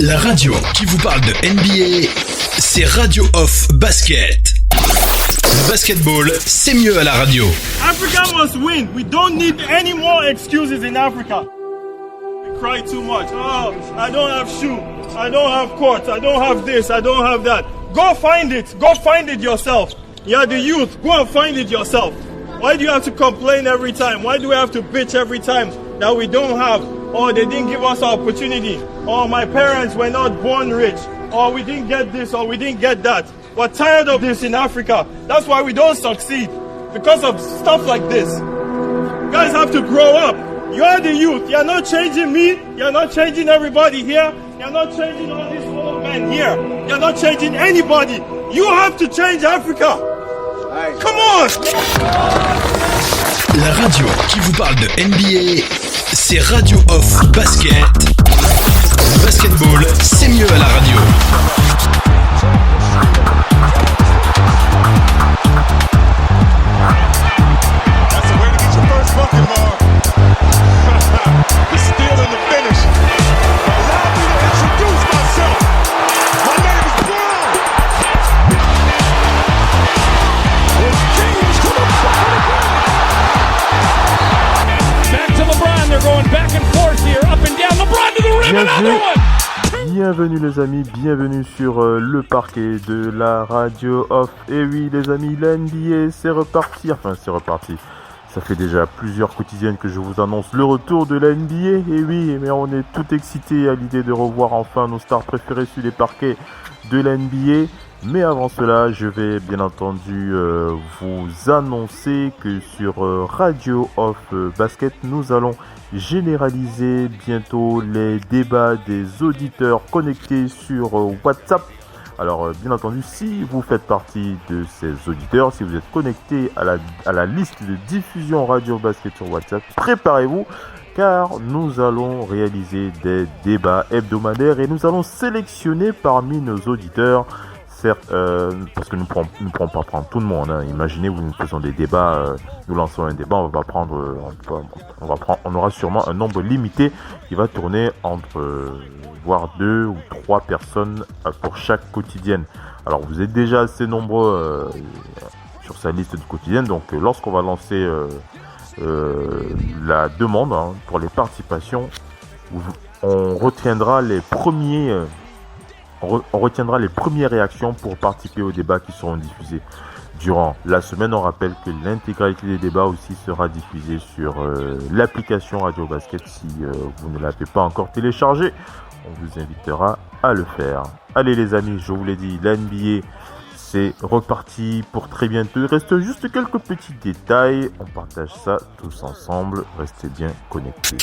La radio qui vous parle de NBA, c'est Radio Off Basket. Le basketball, c'est mieux à la radio. Africa must win. We don't need any more excuses in Africa. We cry too much. Oh, I don't have shoe. I don't have court. I don't have this. I don't have that. Go find it. Go find it yourself. You're the youth. Go and find it yourself. Why do you have to complain every time? Why do we have to bitch every time that we don't have? Or they didn't give us opportunity. Or my parents were not born rich. Or we didn't get this or we didn't get that. We're tired of this in Africa. That's why we don't succeed. Because of stuff like this. You guys have to grow up. You are the youth. You're not changing me. You're not changing everybody here. You're not changing all these old men here. You're not changing anybody. You have to change Africa. Come on! La radio qui vous parle de NBA, c'est Radio Off Basket. Le basketball, c'est mieux à la radio. That's a way to get your first bucket, Mark. The steal and the finish. Allow me to introduce myself. My name is Brown. It's James to the bucket again. Back to LeBron. They're going back and forth here, up and down. LeBron to the rim, another one. Bienvenue les amis, bienvenue sur le parquet de la radio off. Et oui les amis, la NBA c'est reparti, ça fait déjà plusieurs quotidiennes que je vous annonce le retour de la NBA. Et oui, mais on est tout excités à l'idée de revoir enfin nos stars préférées sur les parquets de la NBA. Mais avant cela, je vais bien entendu vous annoncer que sur Radio Off Basket, nous allons généraliser bientôt les débats des auditeurs connectés sur WhatsApp. Alors bien entendu, si vous faites partie de ces auditeurs, si vous êtes connecté à la liste de diffusion Radio Basket sur WhatsApp, préparez-vous car nous allons réaliser des débats hebdomadaires et nous allons sélectionner parmi nos auditeurs. Certes, parce que nous ne pourrons pas prendre tout le monde. Hein. Imaginez, nous faisons des débats, nous lançons un débat, on aura sûrement un nombre limité qui va tourner entre voire 2 ou 3 personnes pour chaque quotidienne. Alors vous êtes déjà assez nombreux sur sa liste de quotidienne, donc lorsqu'on va lancer la demande pour les participations, on retiendra les premières réactions pour participer aux débats qui seront diffusés durant la semaine. On rappelle que l'intégralité des débats aussi sera diffusée sur l'application Radio Basket. Si vous ne l'avez pas encore téléchargée, on vous invitera à le faire. Allez les amis, je vous l'ai dit, la NBA c'est reparti pour très bientôt. Il reste juste quelques petits détails. On partage ça tous ensemble. Restez bien connectés.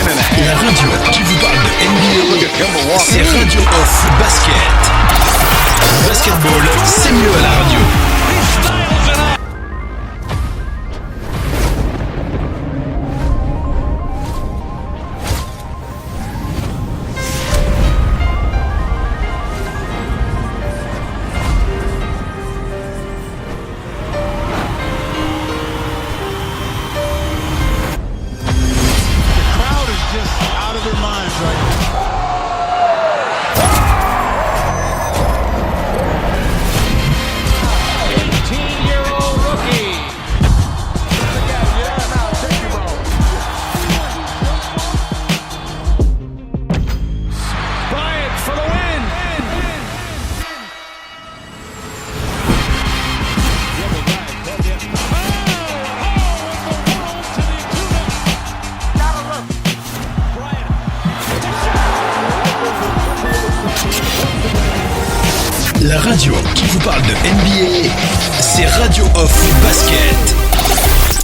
La radio qui vous parle de NBA, c'est Radio Off Basket. Le basketball, c'est mieux à la radio. La radio qui vous parle de NBA, c'est Radio Off Basket.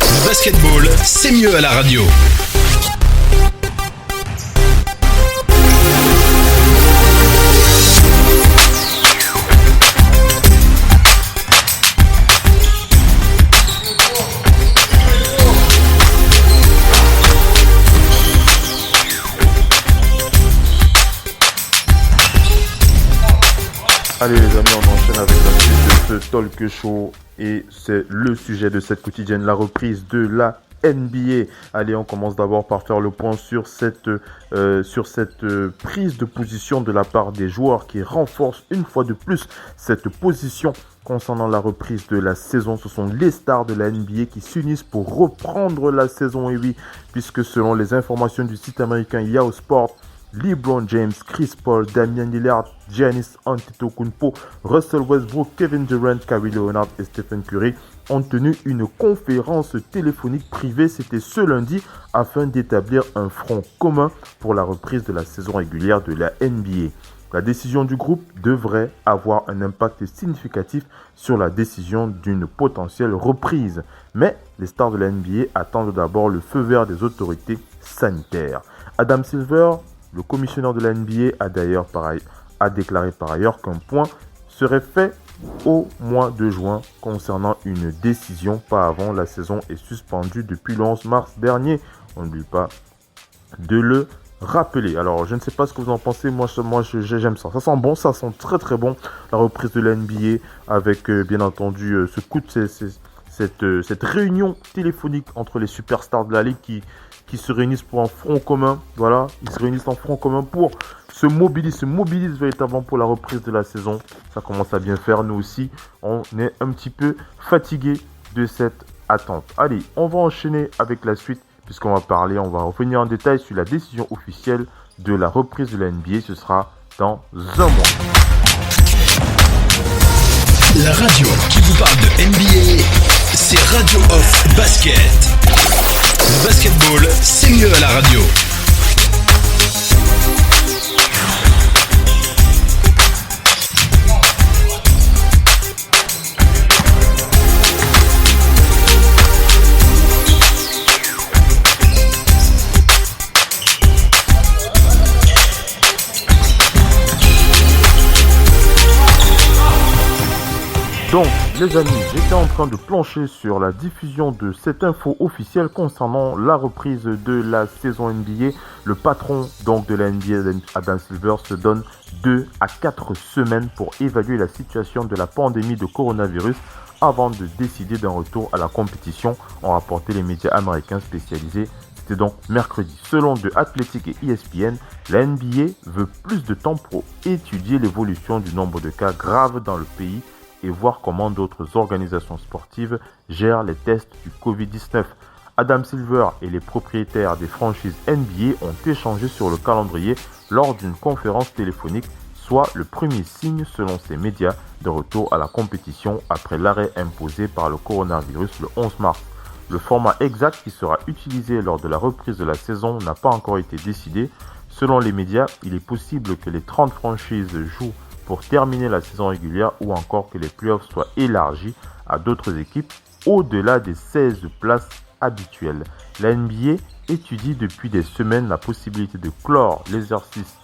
Le basketball, c'est mieux à la radio. Allez les amis, on enchaîne avec la suite de ce talk show et c'est le sujet de cette quotidienne, la reprise de la NBA. Allez, on commence d'abord par faire le point sur cette prise de position de la part des joueurs qui renforcent une fois de plus cette position concernant la reprise de la saison. Ce sont les stars de la NBA qui s'unissent pour reprendre la saison. Et oui, puisque selon les informations du site américain Yahoo Sports, LeBron James, Chris Paul, Damian Lillard, Giannis Antetokounmpo, Russell Westbrook, Kevin Durant, Kawhi Leonard et Stephen Curry ont tenu une conférence téléphonique privée, c'était ce lundi, afin d'établir un front commun pour la reprise de la saison régulière de la NBA. La décision du groupe devrait avoir un impact significatif sur la décision d'une potentielle reprise. Mais les stars de la NBA attendent d'abord le feu vert des autorités sanitaires. Adam Silver, le commissionneur de la NBA, a déclaré par ailleurs qu'un point serait fait au mois de juin concernant une décision. Pas avant, la saison est suspendue depuis le 11 mars dernier. On n'oublie pas de le rappeler. Alors, je ne sais pas ce que vous en pensez. Moi j'aime ça. Ça sent bon, ça sent très très bon. La reprise de la NBA avec bien entendu cette réunion téléphonique entre les superstars de la ligue qui se réunissent pour un front commun. Voilà, ils se réunissent en front commun pour se mobilisent véritablement pour la reprise de la saison. Ça commence à bien faire. Nous aussi, on est un petit peu fatigués de cette attente. Allez, on va enchaîner avec la suite puisqu'on va revenir en détail sur la décision officielle de la reprise de la NBA. Ce sera dans un mois. La radio qui vous parle de NBA, c'est Radio Off Basket. Le basketball, c'est mieux à la radio. Donc, les amis, j'étais en train de plancher sur la diffusion de cette info officielle concernant la reprise de la saison NBA. Le patron donc de la NBA, Adam Silver, se donne 2 à 4 semaines pour évaluer la situation de la pandémie de coronavirus avant de décider d'un retour à la compétition, ont rapporté les médias américains spécialisés. C'était donc mercredi. Selon The Athletic et ESPN, la NBA veut plus de temps pour étudier l'évolution du nombre de cas graves dans le pays et voir comment d'autres organisations sportives gèrent les tests du Covid-19. Adam Silver et les propriétaires des franchises NBA ont échangé sur le calendrier lors d'une conférence téléphonique, soit le premier signe, selon ces médias, de retour à la compétition après l'arrêt imposé par le coronavirus le 11 mars. Le format exact qui sera utilisé lors de la reprise de la saison n'a pas encore été décidé. Selon les médias, il est possible que les 30 franchises jouent pour terminer la saison régulière ou encore que les playoffs soient élargis à d'autres équipes au-delà des 16 places habituelles. La NBA étudie depuis des semaines la possibilité de clore l'exercice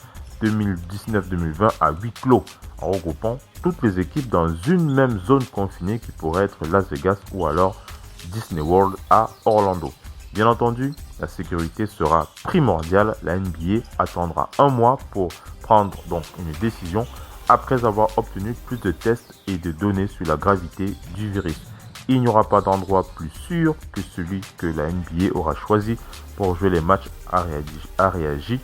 2019-2020 à huis clos en regroupant toutes les équipes dans une même zone confinée qui pourrait être Las Vegas ou alors Disney World à Orlando. Bien entendu, la sécurité sera primordiale. La NBA attendra un mois pour prendre donc une décision après avoir obtenu plus de tests et de données sur la gravité du virus. Il n'y aura pas d'endroit plus sûr que celui que la NBA aura choisi pour jouer les matchs à réagir.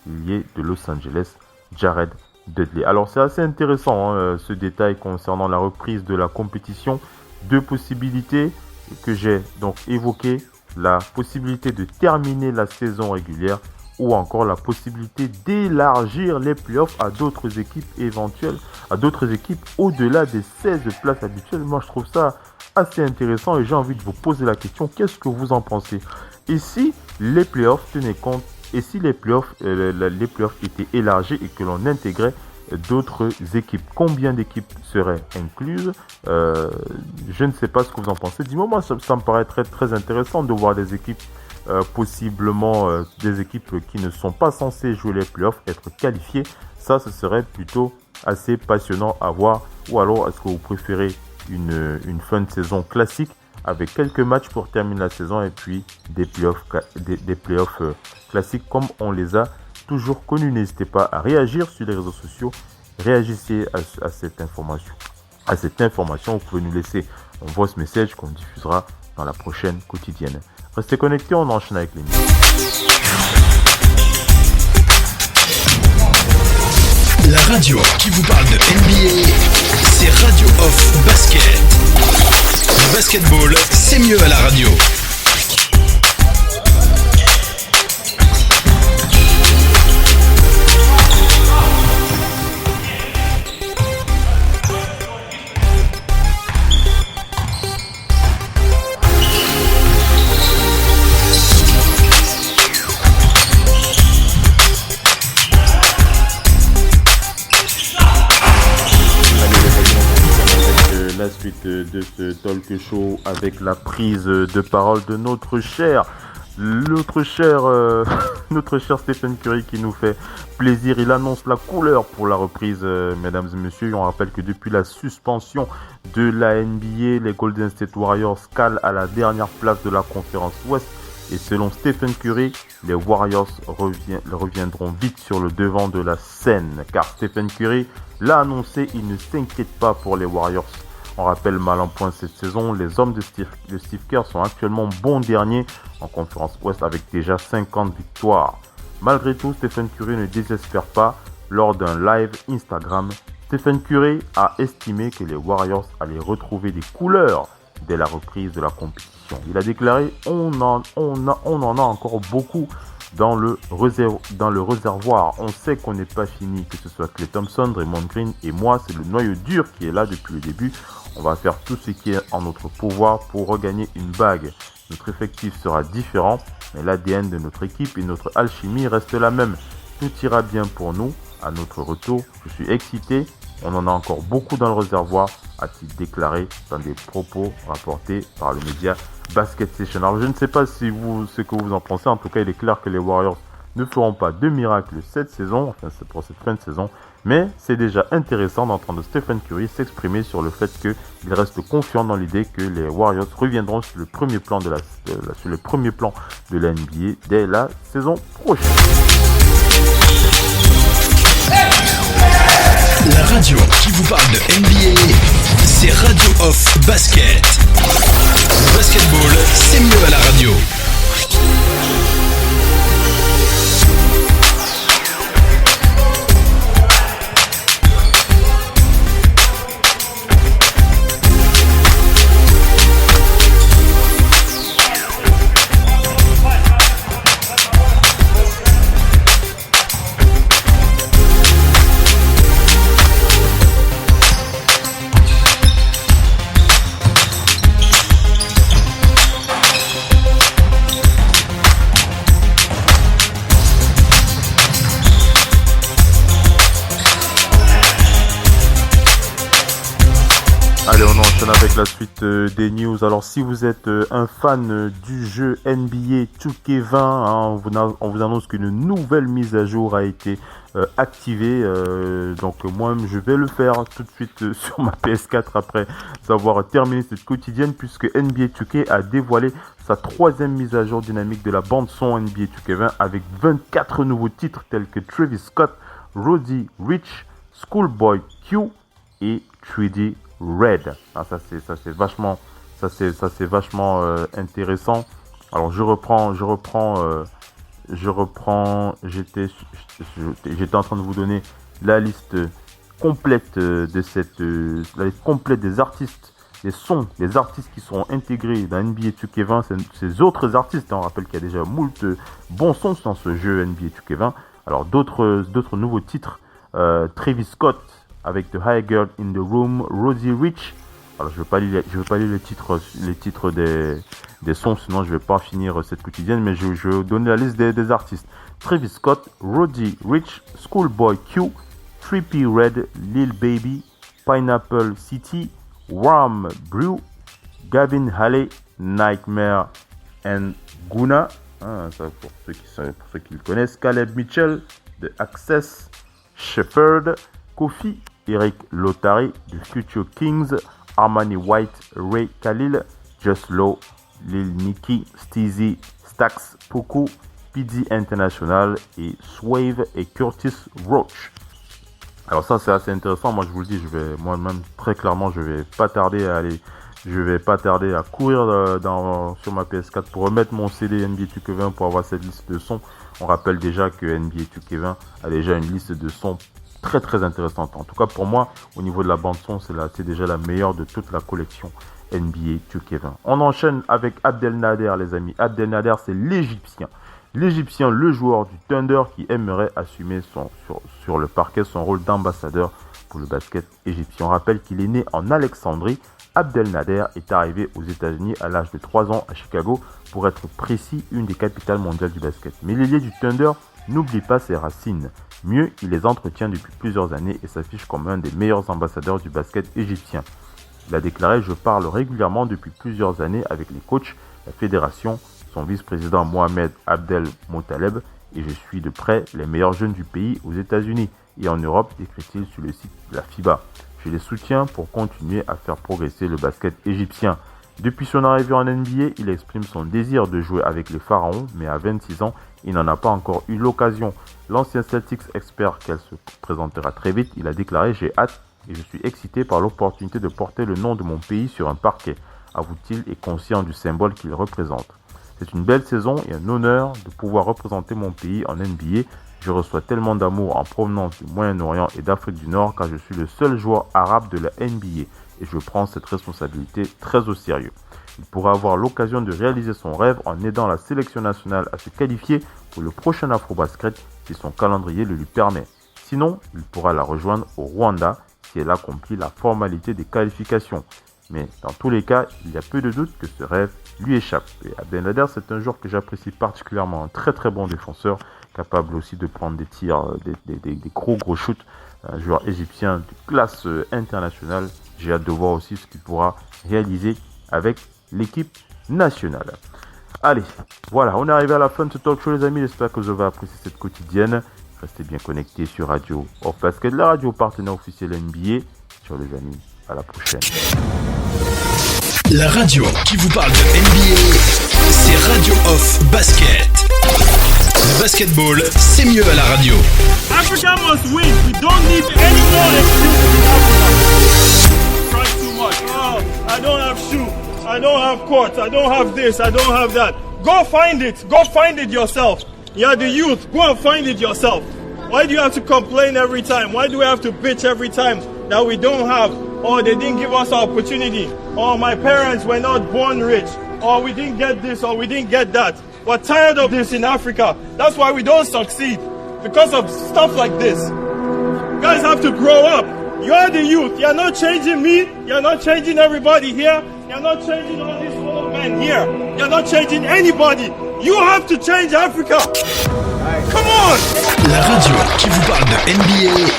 Lié de Los Angeles, Jared Dudley. Alors c'est assez intéressant ce détail concernant la reprise de la compétition. 2 possibilités que j'ai donc évoquées, la possibilité de terminer la saison régulière ou encore la possibilité d'élargir les playoffs à d'autres équipes éventuelles, à d'autres équipes au-delà des 16 places habituelles. Moi je trouve ça assez intéressant et j'ai envie de vous poser la question, qu'est-ce que vous en pensez? Et si les playoffs tenaient compte, et si les playoffs étaient élargis et que l'on intégrait d'autres équipes, combien d'équipes seraient incluses? Je ne sais pas ce que vous en pensez. Dis-moi, moi ça me paraît très, très intéressant de voir des équipes, possiblement des équipes qui ne sont pas censées jouer les playoffs, être qualifiées. Ça, ce serait plutôt assez passionnant à voir. Ou alors, est-ce que vous préférez une fin de saison classique avec quelques matchs pour terminer la saison et puis des playoffs classiques comme on les a toujours connus? N'hésitez pas à réagir sur les réseaux sociaux. Réagissez à cette information. Vous pouvez nous laisser un voice message qu'on diffusera dans la prochaine quotidienne. Restez connectés, on enchaîne avec les news. La radio qui vous parle de NBA, c'est Radio Off Basket. Le basketball, c'est mieux à la radio. La suite de ce talk show avec la prise de parole de notre cher Stephen Curry qui nous fait plaisir. Il annonce la couleur pour la reprise, mesdames et messieurs. On rappelle que depuis la suspension de la NBA, les Golden State Warriors calent à la dernière place de la conférence Ouest. Et selon Stephen Curry, les Warriors reviendront vite sur le devant de la scène. Car Stephen Curry l'a annoncé, il ne s'inquiète pas pour les Warriors. On rappelle mal en point cette saison, les hommes de Steve Kerr sont actuellement bons derniers en conférence Ouest avec déjà 50 victoires. Malgré tout, Stephen Curry ne désespère pas. Lors d'un live Instagram, Stephen Curry a estimé que les Warriors allaient retrouver des couleurs dès la reprise de la compétition. Il a déclaré « On en a encore beaucoup dans le réservoir. On sait qu'on n'est pas fini, que ce soit Klay Thompson, Draymond Green et moi, c'est le noyau dur qui est là depuis le début. On va faire tout ce qui est en notre pouvoir pour regagner une bague. Notre effectif sera différent, mais l'ADN de notre équipe et notre alchimie reste la même. Tout ira bien pour nous à notre retour. Je suis excité. On en a encore beaucoup dans le réservoir, a-t-il déclaré dans des propos rapportés par le média Basket Session. Alors je ne sais pas ce que vous en pensez. En tout cas, il est clair que les Warriors ne feront pas de miracle cette saison, enfin c'est pour cette fin de saison. Mais c'est déjà intéressant d'entendre Stephen Curry s'exprimer sur le fait qu'il reste confiant dans l'idée que les Warriors reviendront sur le premier plan de la NBA dès la saison prochaine. La radio qui vous parle de NBA, c'est Radio Off Basket. Le basketball, c'est mieux à la radio. Allez, on enchaîne avec la suite des news. Alors, si vous êtes un fan du jeu NBA 2K20, on vous annonce qu'une nouvelle mise à jour a été activée. Donc, moi, je vais le faire tout de suite sur ma PS4 après avoir terminé cette quotidienne, puisque NBA 2K a dévoilé sa troisième mise à jour dynamique de la bande-son NBA 2K20 avec 24 nouveaux titres tels que Travis Scott, Roddy Ricch, Schoolboy Q et 3D Red. Ah, ça c'est vachement intéressant. Alors j'étais en train de vous donner la liste complète la liste complète des artistes, des artistes qui sont intégrés dans NBA 2K20, ces autres artistes. On rappelle qu'il y a déjà moult bons sons dans ce jeu NBA 2K20. Alors d'autres nouveaux titres, Travis Scott avec The High Girl in the Room, Roddy Ricch. Alors je vais pas lire les titres des sons, sinon je vais pas finir cette quotidienne, mais je vais donner la liste des artistes. Travis Scott, Roddy Ricch, Schoolboy Q, 3P Red, Lil Baby, Pineapple City, Warm Brew, Gavin Halley, Nightmare and Guna, ça pour ceux qui le connaissent, Caleb Mitchell, The Access, Shepherd, Kofi, Eric Lotari, The Future Kings, Armani White, Ray Khalil, Just Low, Lil Nicky, Steezy, Stax, Poku, PD International et Swave et Curtis Roach. Alors ça c'est assez intéressant. Moi je vous le dis, moi-même très clairement je vais pas tarder à aller Je vais pas tarder à courir sur ma PS4 pour remettre mon CD NBA 2K20 pour avoir cette liste de sons. On rappelle déjà que NBA 2K20 a déjà une liste de sons très très intéressante. En tout cas pour moi, au niveau de la bande son, c'est déjà la meilleure de toute la collection NBA 2K20. On enchaîne avec Abdelnader, les amis. Abdelnader, c'est l'Égyptien. L'Égyptien, le joueur du Thunder qui aimerait assumer sur le parquet son rôle d'ambassadeur pour le basket égyptien. On rappelle qu'il est né en Alexandrie. Abdelnader est arrivé aux États-Unis à l'âge de 3 ans à Chicago, pour être précis, une des capitales mondiales du basket. Mais l'ailier du Thunder n'oublie pas ses racines. Mieux, il les entretient depuis plusieurs années et s'affiche comme un des meilleurs ambassadeurs du basket égyptien. Il a déclaré « Je parle régulièrement depuis plusieurs années avec les coachs, la fédération, son vice-président Mohamed Abdel Mottaleb et je suis de près les meilleurs jeunes du pays aux États-Unis et en Europe, écrit-il sur le site de la FIBA. Je les soutiens pour continuer à faire progresser le basket égyptien. Depuis son arrivée en NBA, il exprime son désir de jouer avec les Pharaons, mais à 26 ans, il n'en a pas encore eu l'occasion. L'ancien Celtics espère qu'elle se présentera très vite. Il a déclaré « J'ai hâte et je suis excité par l'opportunité de porter le nom de mon pays sur un parquet », avoue-t-il, et conscient du symbole qu'il représente. C'est une belle saison et un honneur de pouvoir représenter mon pays en NBA. Je reçois tellement d'amour en provenance du Moyen-Orient et d'Afrique du Nord car je suis le seul joueur arabe de la NBA et je prends cette responsabilité très au sérieux. Il pourra avoir l'occasion de réaliser son rêve en aidant la sélection nationale à se qualifier pour le prochain Afrobasket si son calendrier le lui permet. Sinon, il pourra la rejoindre au Rwanda si elle accomplit la formalité des qualifications. Mais dans tous les cas, il y a peu de doute que ce rêve lui échappe. Et Abdelnader, c'est un joueur que j'apprécie particulièrement, un très très bon défenseur, capable aussi de prendre des tirs, des gros shoots, un joueur égyptien de classe internationale. J'ai hâte de voir aussi ce qu'il pourra réaliser avec l'équipe nationale. Allez, voilà, on est arrivé à la fin de ce talk show les amis, j'espère que vous avez apprécié cette quotidienne. Restez bien connectés sur Radio Off Basket, la radio partenaire officielle NBA. Sur les amis, à la prochaine. La radio qui vous parle de NBA, c'est Radio Off Basket. Le basketball, c'est mieux à la radio. Africa must win. We don't need any more excuses in Africa. Cry too much. Oh, I don't have shoe. I don't have court. I don't have this. I don't have that. Go find it. Go find it yourself. You're the youth. Go and find it yourself. Why do you have to complain every time? Why do we have to bitch every time that we don't have? Or they didn't give us an opportunity. Or my parents were not born rich. Or we didn't get this or we didn't get that. We're tired of this in Africa. That's why we don't succeed. Because of stuff like this. You guys have to grow up. You are the youth. You're not changing me. You're not changing everybody here. You're not changing all these old men here. You're not changing anybody. You have to change Africa. Come on! La radio qui vous parle de NBA,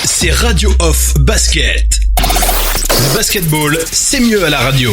c'est Radio Off Basket. Le basketball, c'est mieux à la radio.